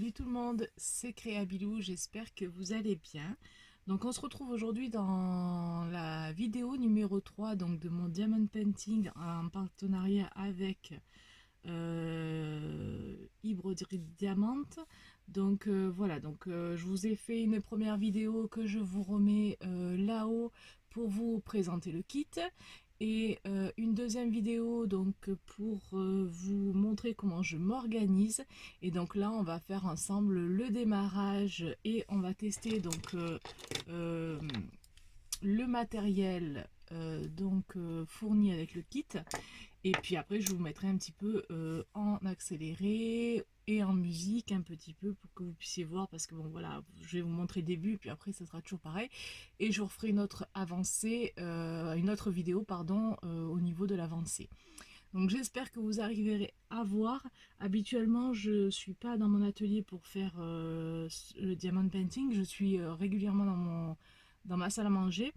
Salut tout le monde, c'est Créabilou, j'espère que vous allez bien. Donc on se retrouve aujourd'hui dans la vidéo numéro 3 donc, de mon Diamond Painting en partenariat avec Hybridry Diamant. Donc voilà, je vous ai fait une première vidéo que je vous remets là-haut pour vous présenter le kit. Et une deuxième vidéo donc pour vous montrer comment je m'organise. Et donc là on va faire ensemble le démarrage et on va tester donc euh, le matériel fourni avec le kit. Et puis après je vous mettrai un petit peu en accéléré et en musique un petit peu pour que vous puissiez voir, parce que bon voilà, je vais vous montrer le début puis après ça sera toujours pareil, et je vous referai une autre avancée, une autre vidéo pardon, au niveau de l'avancée. Donc j'espère que vous arriverez à voir. Habituellement je suis pas dans mon atelier pour faire le diamond painting, je suis régulièrement dans ma salle à manger.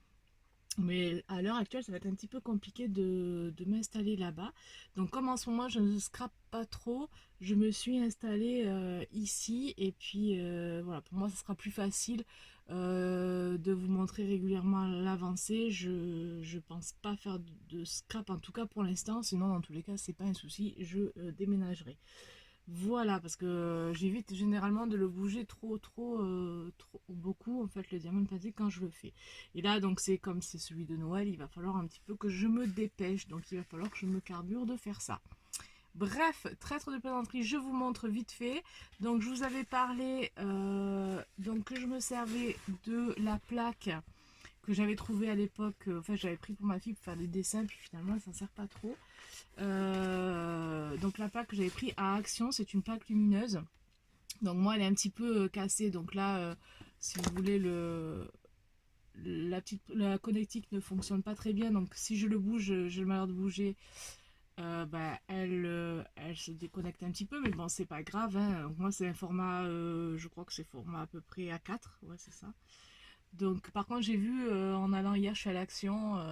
Mais à l'heure actuelle, ça va être un petit peu compliqué de m'installer là-bas. Donc comme en ce moment, je ne scrape pas trop, je me suis installée ici. Et puis voilà, pour moi, ça sera plus facile de vous montrer régulièrement l'avancée. Je pense pas faire de scrap, en tout cas pour l'instant. Sinon, dans tous les cas, c'est pas un souci, je déménagerai. Voilà, parce que j'évite généralement de le bouger trop beaucoup, en fait, le diamond painting quand je le fais. Et là, donc c'est comme c'est celui de Noël, il va falloir un petit peu que je me dépêche, donc il va falloir que je me carbure de faire ça. Bref, traître de plaisanterie, je vous montre vite fait. Donc je vous avais parlé donc que je me servais de la plaque que j'avais trouvée à l'époque, enfin j'avais pris pour ma fille pour faire des dessins, puis finalement ça ne sert pas trop. Donc la plaque que j'avais pris à Action, c'est une plaque lumineuse. Donc moi elle est un petit peu cassée, donc là si vous voulez la connectique ne fonctionne pas très bien, donc si je le bouge, j'ai le malheur de bouger, elle se déconnecte un petit peu, mais bon c'est pas grave, hein. Donc moi c'est un format, je crois que c'est format à peu près A4, ouais c'est ça. Donc par contre j'ai vu en allant hier chez l'Action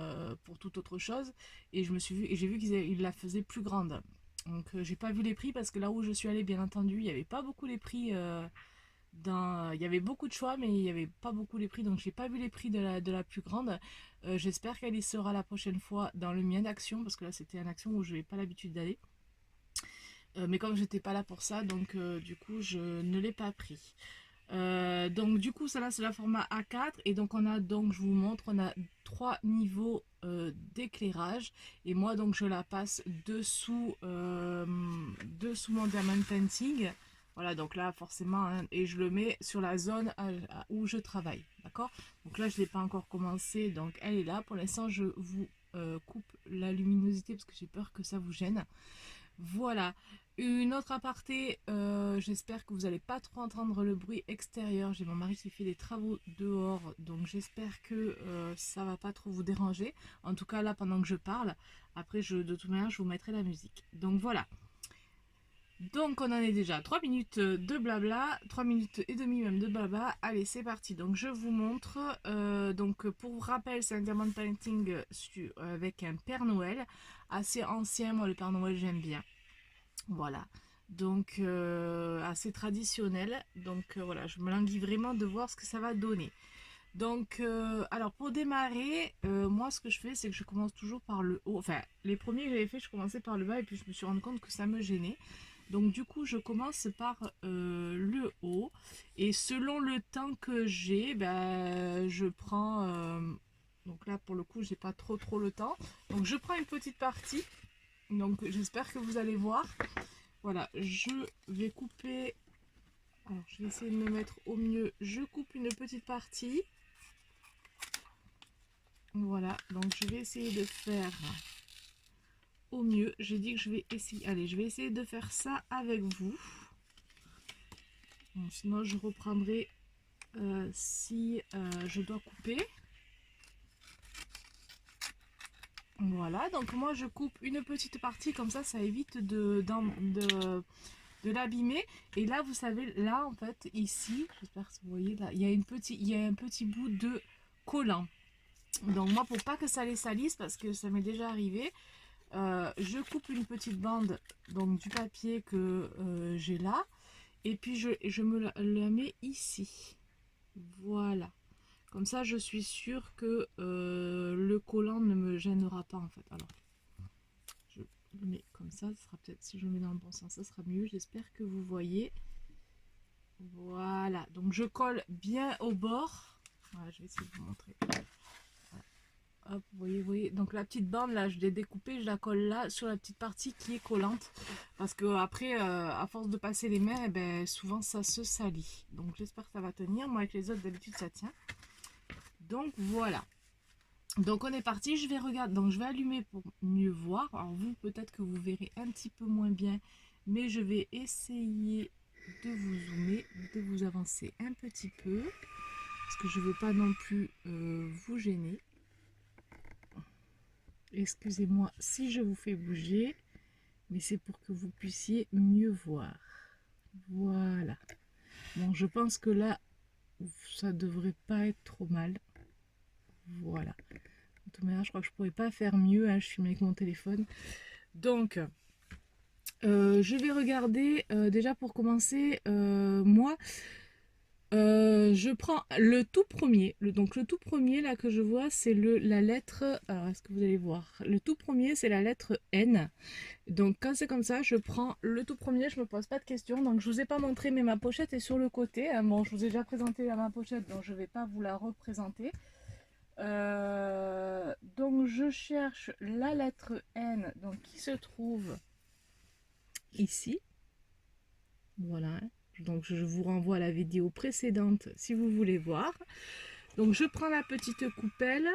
pour toute autre chose, et j'ai vu qu'ils la faisaient plus grande. Donc j'ai pas vu les prix, parce que là où je suis allée, bien entendu, il n'y avait pas beaucoup les prix il y avait beaucoup de choix, mais il n'y avait pas beaucoup les prix, donc j'ai pas vu les prix de la plus grande. J'espère qu'elle y sera la prochaine fois dans le mien d'Action, parce que là c'était un Action où je n'avais pas l'habitude d'aller. Mais comme j'étais pas là pour ça, donc du coup je ne l'ai pas pris. Donc du coup ça là c'est la format A4, et donc on a, donc je vous montre, on a 3 niveaux d'éclairage, et moi donc je la passe dessous mon diamond painting. Voilà, donc là forcément hein, et je le mets sur la zone où je travaille, d'accord. Donc là je n'ai pas encore commencé, donc elle est là pour l'instant. Je vous coupe la luminosité parce que j'ai peur que ça vous gêne. Voilà, une autre aparté, j'espère que vous n'allez pas trop entendre le bruit extérieur. J'ai mon mari qui fait des travaux dehors, donc j'espère que ça va pas trop vous déranger. En tout cas là pendant que je parle, après de toute manière je vous mettrai la musique. Donc voilà. Donc on en est déjà à 3 minutes de blabla, 3 minutes et demie même de blabla. Allez c'est parti, donc je vous montre. Donc pour rappel, c'est un diamond painting avec un Père Noël assez ancien. Moi le Père Noël j'aime bien. Voilà, donc assez traditionnel. Donc voilà, je me languis vraiment de voir ce que ça va donner. Donc alors pour démarrer, moi ce que je fais, c'est que je commence toujours par le haut. Enfin les premiers que j'avais fait, je commençais par le bas, et puis je me suis rendu compte que ça me gênait. Donc du coup je commence par le haut, et selon le temps que j'ai, je prends donc là pour le coup j'ai pas trop le temps, donc je prends une petite partie. Donc j'espère que vous allez voir. Voilà, je vais couper. Alors, je vais essayer de me mettre au mieux. Je coupe une petite partie. Voilà, donc je vais essayer de faire au mieux. J'ai dit que je vais essayer. Allez, je vais essayer de faire ça avec vous. Bon, sinon, je reprendrai si je dois couper. Voilà, donc moi je coupe une petite partie comme ça évite de l'abîmer. Et là vous savez, là en fait ici, j'espère que vous voyez là, il y a un petit bout de collant. Donc moi pour pas que ça les salisse, parce que ça m'est déjà arrivé, je coupe une petite bande donc du papier que j'ai là, Et puis je me la mets ici. Voilà. Comme ça, je suis sûre que le collant ne me gênera pas en fait. Alors, je le mets comme ça sera peut-être, si je le mets dans le bon sens, ça sera mieux. J'espère que vous voyez. Voilà. Donc, je colle bien au bord. Voilà, je vais essayer de vous montrer. Hop, vous voyez. Donc la petite bande là, je l'ai découpée, je la colle là sur la petite partie qui est collante. Parce que après, à force de passer les mains, eh ben, souvent ça se salit. Donc j'espère que ça va tenir. Moi avec les autres d'habitude ça tient. Donc voilà. Donc on est parti, je vais regarder. Donc je vais allumer pour mieux voir. Alors vous, peut-être que vous verrez un petit peu moins bien. Mais je vais essayer de vous zoomer, de vous avancer un petit peu. Parce que je ne veux pas non plus vous gêner. Excusez-moi si je vous fais bouger, mais c'est pour que vous puissiez mieux voir. Voilà. Bon, je pense que là, ça devrait pas être trop mal. Voilà. De toute manière, je crois que je pourrais pas faire mieux. Hein, je filme avec mon téléphone. Donc, je vais regarder. Déjà pour commencer, moi, je prends le tout premier. Donc le tout premier là que je vois, c'est la lettre. Alors est-ce que vous allez voir? Le tout premier, c'est la lettre N. Donc quand c'est comme ça, je prends le tout premier, je me pose pas de questions. Donc je vous ai pas montré, mais ma pochette est sur le côté. Hein. Bon, je vous ai déjà présenté ma pochette, donc je vais pas vous la représenter. Donc je cherche la lettre N, donc qui se trouve ici. Voilà. Donc je vous renvoie à la vidéo précédente si vous voulez voir. Donc je prends la petite coupelle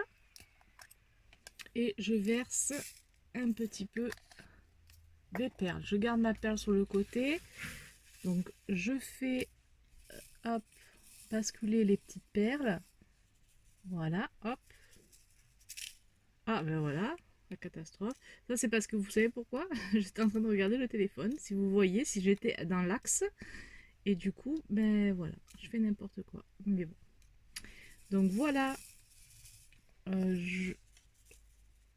et je verse un petit peu des perles. Je garde ma perle sur le côté. Donc je fais hop, basculer les petites perles. Voilà, hop. Ah ben voilà, la catastrophe. Ça c'est parce que vous savez pourquoi? J'étais en train de regarder le téléphone. Si vous voyez, si j'étais dans l'axe. Et du coup, ben voilà, je fais n'importe quoi. Mais bon. Donc voilà.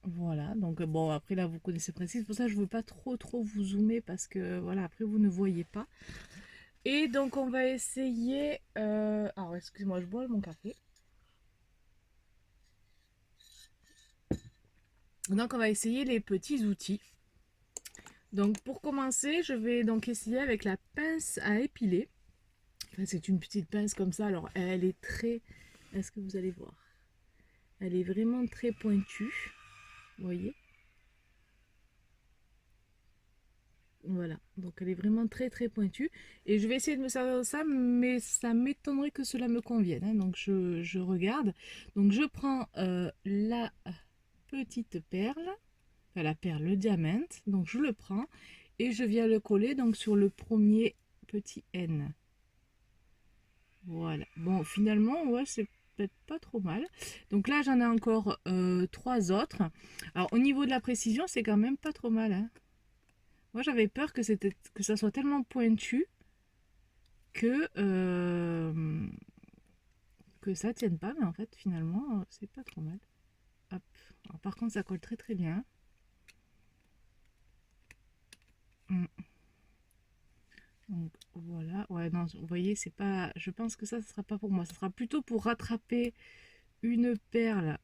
Voilà, donc bon, après là, vous connaissez le principe. Pour ça, je ne veux pas trop vous zoomer parce que voilà, après, vous ne voyez pas. Et donc, on va essayer... Alors, excuse-moi, je bois mon café. Donc, on va essayer les petits outils. Donc, pour commencer, je vais donc essayer avec la pince à épiler. Enfin, c'est une petite pince comme ça. Alors, elle est très... Est-ce que vous allez voir? Elle est vraiment très pointue. Vous voyez? Voilà, donc elle est vraiment très pointue. Et je vais essayer de me servir de ça, mais ça m'étonnerait que cela me convienne. Hein. Donc je regarde. Donc je prends la petite perle, enfin la perle, le diamant. Donc je le prends et je viens le coller donc sur le premier petit N. Voilà. Bon, finalement, ouais, c'est peut-être pas trop mal. Donc là, j'en ai encore 3 autres. Alors au niveau de la précision, c'est quand même pas trop mal. Hein. Moi, j'avais peur que ça soit tellement pointu que ça tienne pas, mais en fait, finalement, c'est pas trop mal. Hop. Alors, par contre, ça colle très bien. Donc voilà. Ouais, non, vous voyez, c'est pas. Je pense que ça sera pas pour moi. Ça sera plutôt pour rattraper une perle,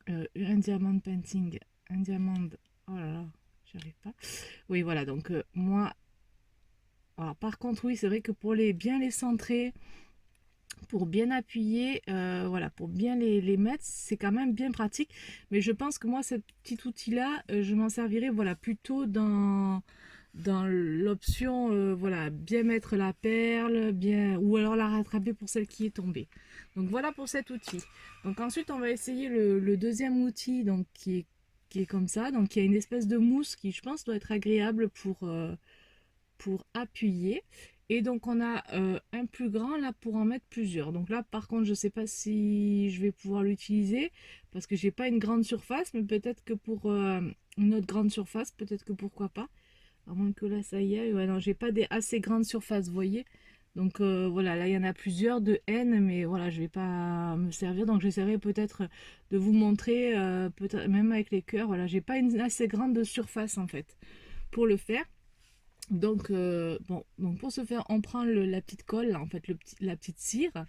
un diamant painting, un diamant. Oh là là, j'y arrive pas. Oui, voilà. Donc moi. Alors, par contre, oui, c'est vrai que pour bien les centrer, pour bien appuyer, voilà, pour bien les mettre, c'est quand même bien pratique. Mais je pense que moi, ce petit outil-là, je m'en servirai, voilà, plutôt dans l'option, voilà, bien mettre la perle, bien, ou alors la rattraper pour celle qui est tombée. Donc voilà pour cet outil. Donc ensuite, on va essayer le deuxième outil, donc qui est comme ça. Donc il y a une espèce de mousse qui, je pense, doit être agréable pour appuyer. Et donc on a un plus grand là pour en mettre plusieurs. Donc là par contre je sais pas si je vais pouvoir l'utiliser parce que j'ai pas une grande surface, mais peut-être que pour une autre grande surface, peut-être que pourquoi pas. À moins que là ça y est, ouais non j'ai pas des assez grandes surfaces, vous voyez. Donc voilà, là il y en a plusieurs de N, mais voilà je vais pas me servir. Donc j'essaierai peut-être de vous montrer, peut-être même avec les cœurs. Voilà, j'ai pas une assez grande surface en fait pour le faire. Donc, bon, donc pour ce faire, on prend la petite colle, là, en fait, la petite cire.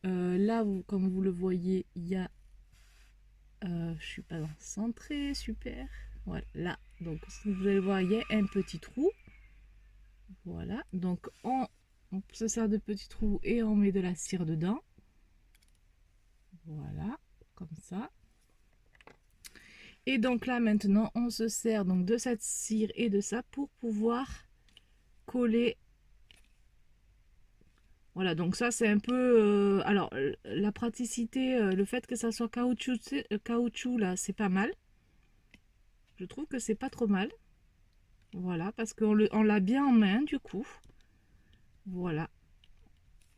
Là, comme vous le voyez, il y a... je suis pas centrée, super. Voilà, là. Donc, si vous allez voir, il y a un petit trou. Voilà, donc on se sert de petits trous et on met de la cire dedans. Voilà, comme ça. Et donc là, maintenant, on se sert donc de cette cire et de ça pour pouvoir coller. Voilà, donc ça c'est un peu... alors, la praticité, le fait que ça soit caoutchouc là, c'est pas mal. Je trouve que c'est pas trop mal. Voilà, parce qu'on l'a bien en main du coup. Voilà.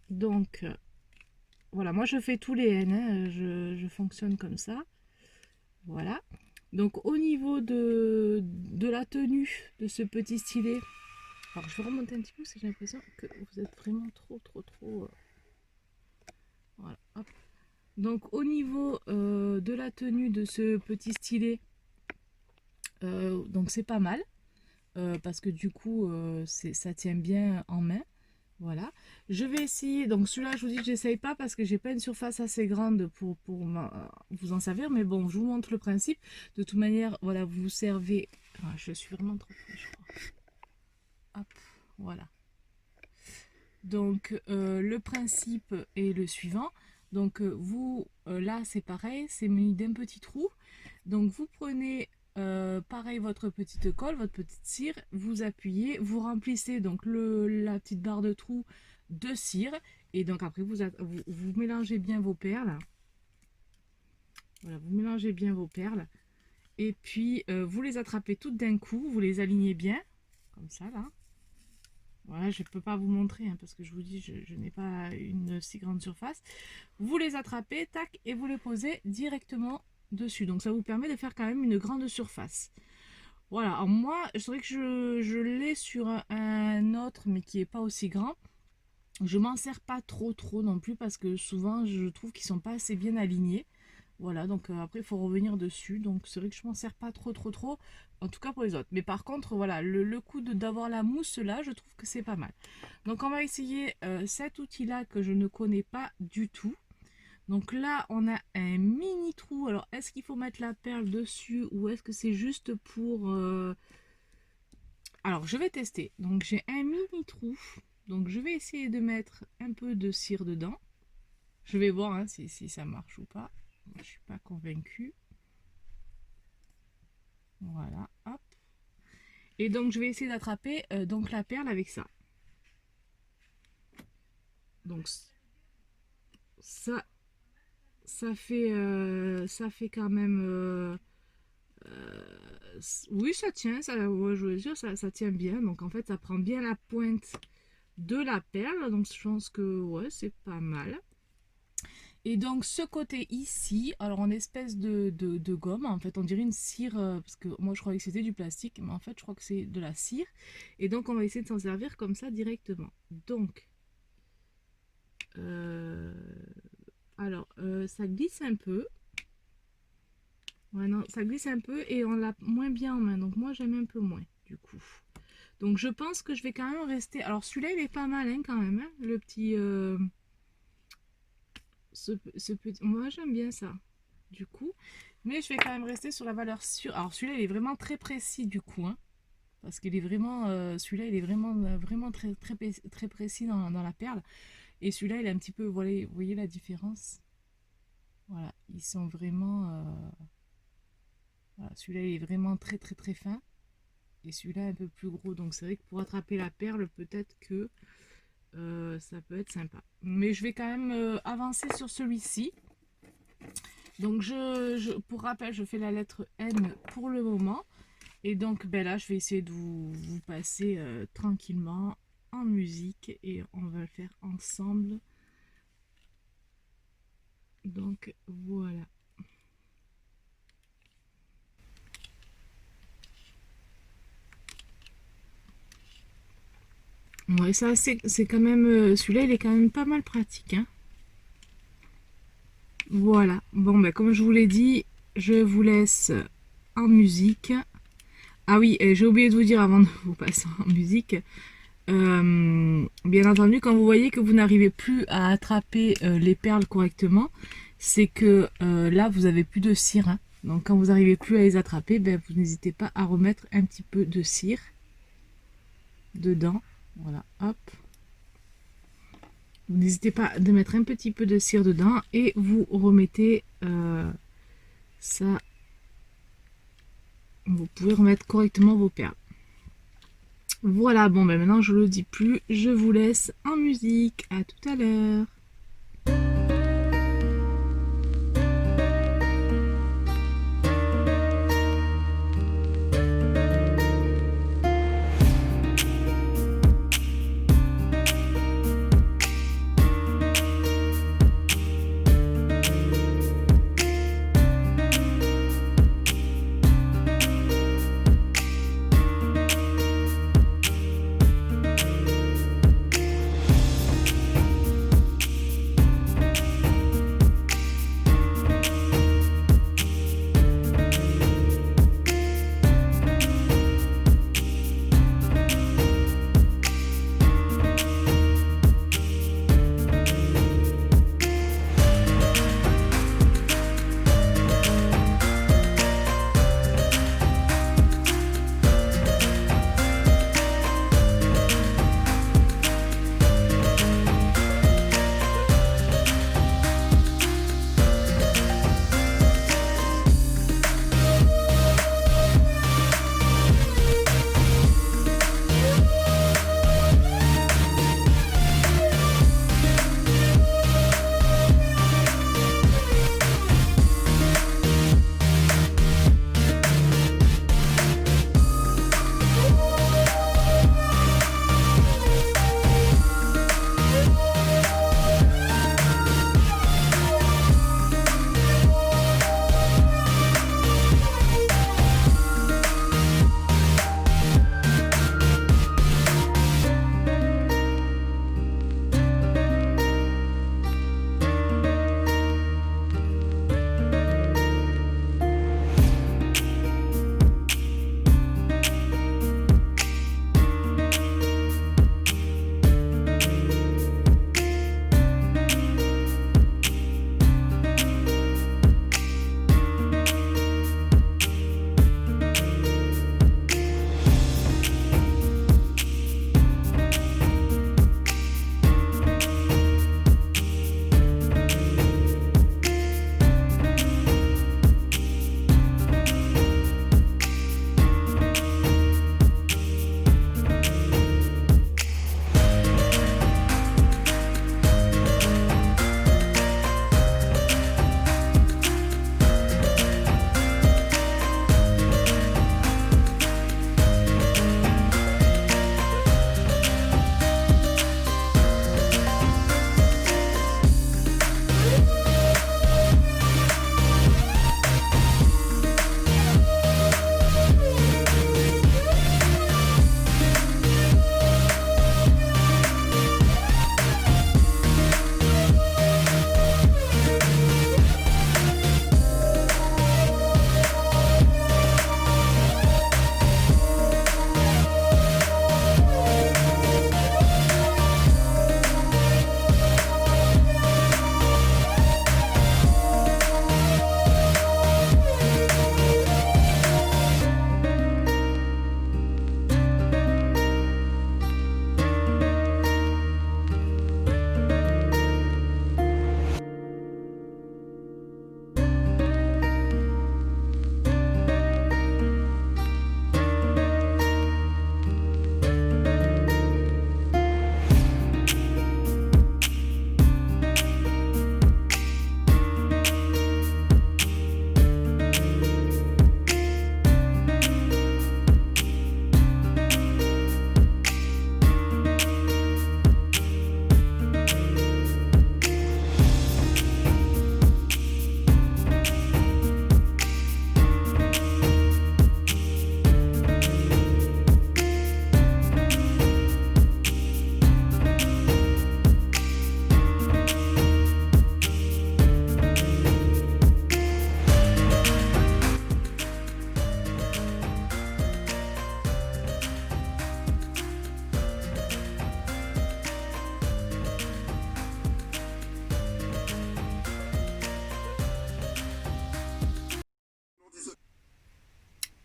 Donc, voilà, moi je fais tous les N, hein, je fonctionne comme ça. Voilà. Donc au niveau de la tenue de ce petit stylet, alors je vais remonter un petit peu parce que j'ai l'impression que vous êtes vraiment trop. Voilà, hop. Donc au niveau de la tenue de ce petit stylet, donc c'est pas mal. Parce que du coup ça tient bien en main. Voilà, je vais essayer, donc celui-là je vous dis que j'essaye pas parce que j'ai pas une surface assez grande pour vous en servir, mais bon, je vous montre le principe. De toute manière, voilà, vous vous servez, ah, je suis vraiment trop près, je crois. Hop, voilà. Donc le principe est le suivant. Donc vous, là c'est pareil, c'est muni d'un petit trou. Donc vous prenez pareil votre petite colle, votre petite cire, vous appuyez, vous remplissez donc la petite barre de trou de cire. Et donc après vous mélangez bien vos perles. Voilà, vous mélangez bien vos perles. Et puis vous les attrapez toutes d'un coup, vous les alignez bien, comme ça là. Voilà, je ne peux pas vous montrer hein, parce que je vous dis, je n'ai pas une si grande surface. Vous les attrapez, tac, et vous les posez directement dessus. Donc ça vous permet de faire quand même une grande surface. Voilà, alors moi, je dirais que je l'ai sur un autre, mais qui n'est pas aussi grand. Je m'en sers pas trop non plus parce que souvent, je trouve qu'ils sont pas assez bien alignés. Voilà, donc après, il faut revenir dessus. Donc, c'est vrai que je m'en sers pas trop. En tout cas pour les autres. Mais par contre, voilà, le coup d'avoir la mousse là, je trouve que c'est pas mal. Donc, on va essayer cet outil-là que je ne connais pas du tout. Donc là, on a un mini trou. Alors, est-ce qu'il faut mettre la perle dessus ou est-ce que c'est juste pour... Alors, je vais tester. Donc, j'ai un mini trou. Donc, je vais essayer de mettre un peu de cire dedans. Je vais voir hein, si ça marche ou pas. Je suis pas convaincue. Voilà, hop. Et donc je vais essayer d'attraper donc la perle avec ça. Donc ça ça fait quand même oui ça tient, ça, ouais, je veux dire, ça tient bien. Donc en fait ça prend bien la pointe de la perle. Donc je pense que ouais c'est pas mal. Et donc ce côté ici, alors en espèce de gomme, en fait on dirait une cire, parce que moi je croyais que c'était du plastique, mais en fait je crois que c'est de la cire. Et donc on va essayer de s'en servir comme ça directement. Donc, alors ça glisse un peu. Ouais non, ça glisse un peu et on l'a moins bien en main, donc moi j'aime un peu moins du coup. Donc je pense que je vais quand même rester, alors celui-là il est pas mal hein, quand même, hein, le petit... ce petit... Moi j'aime bien ça du coup, mais je vais quand même rester sur la valeur sûre. Alors celui-là il est vraiment très précis du coup hein, parce qu'il est vraiment celui-là il est vraiment très précis dans la perle, et celui-là il est un petit peu, voilà, vous voyez la différence, voilà, ils sont vraiment voilà, celui-là il est vraiment très fin et celui-là un peu plus gros. Donc c'est vrai que pour attraper la perle peut-être que ça peut être sympa, mais je vais quand même avancer sur celui-ci. Donc pour rappel, je fais la lettre N pour le moment. Et donc ben là, je vais essayer de vous passer tranquillement en musique et on va le faire ensemble. Donc voilà. Ouais, ça c'est quand même... celui-là, il est quand même pas mal pratique, hein. Voilà. Bon, ben comme je vous l'ai dit, je vous laisse en musique. Ah oui, et j'ai oublié de vous dire avant de vous passer en musique. Bien entendu, quand vous voyez que vous n'arrivez plus à attraper les perles correctement, c'est que là, vous avez plus de cire, hein. Donc quand vous n'arrivez plus à les attraper, ben, vous n'hésitez pas à remettre un petit peu de cire dedans. Voilà, hop. N'hésitez pas de mettre un petit peu de cire dedans et vous remettez ça. Vous pouvez remettre correctement vos perles. Voilà, bon ben maintenant je le dis plus, je vous laisse en musique, à tout à l'heure.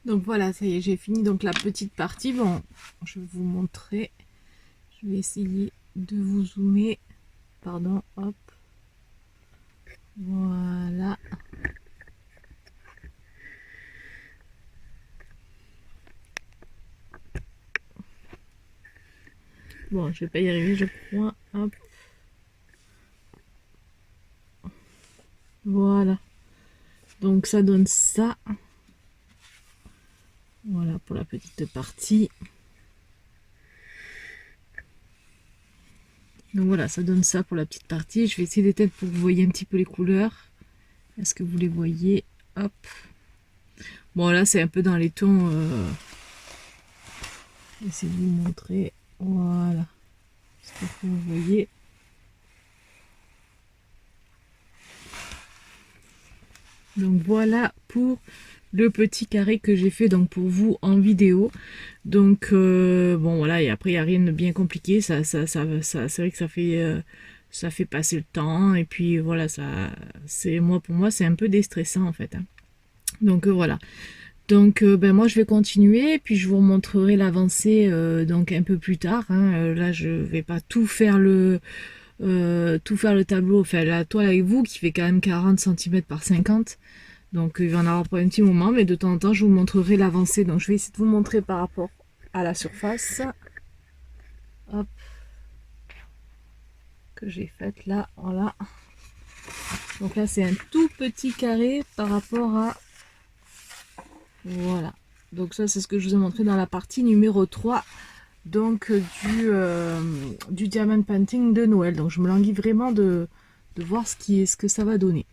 Donc voilà, ça y est, j'ai fini donc la petite partie. Bon, je vais vous montrer. Je vais essayer de vous zoomer. Pardon, hop. Voilà. Bon, je vais pas y arriver, je crois. Hop. Voilà. Donc ça donne ça. Voilà pour la petite partie. Donc voilà, ça donne ça pour la petite partie. Je vais essayer d'éteindre pour que vous voyez un petit peu les couleurs. Est-ce que vous les voyez? Hop. Bon là c'est un peu dans les tons. Je vais essayer de vous montrer. Voilà. Est-ce que vous voyez? Donc voilà pour le petit carré que j'ai fait donc pour vous en vidéo. Donc bon voilà, et après il n'y a rien de bien compliqué, c'est vrai que ça fait passer le temps, et puis voilà, pour moi c'est un peu déstressant en fait, hein. Donc voilà. Donc ben moi je vais continuer, puis je vous montrerai l'avancée donc un peu plus tard, hein. Là je vais pas tout faire le tableau, enfin la toile avec vous qui fait quand même 40 cm par 50. Donc il va en avoir pour un petit moment, mais de temps en temps je vous montrerai l'avancée. Donc je vais essayer de vous montrer par rapport à la surface. Hop. Que j'ai faite là, voilà. Donc là c'est un tout petit carré par rapport à... Voilà. Donc ça c'est ce que je vous ai montré dans la partie numéro 3. Donc du diamond painting de Noël. Donc je me languis vraiment de voir ce que ça va donner.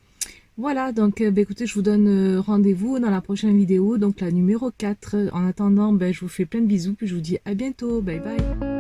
Voilà, donc bah, écoutez, je vous donne rendez-vous dans la prochaine vidéo, donc la numéro 4. En attendant, je vous fais plein de bisous, puis je vous dis à bientôt. Bye bye.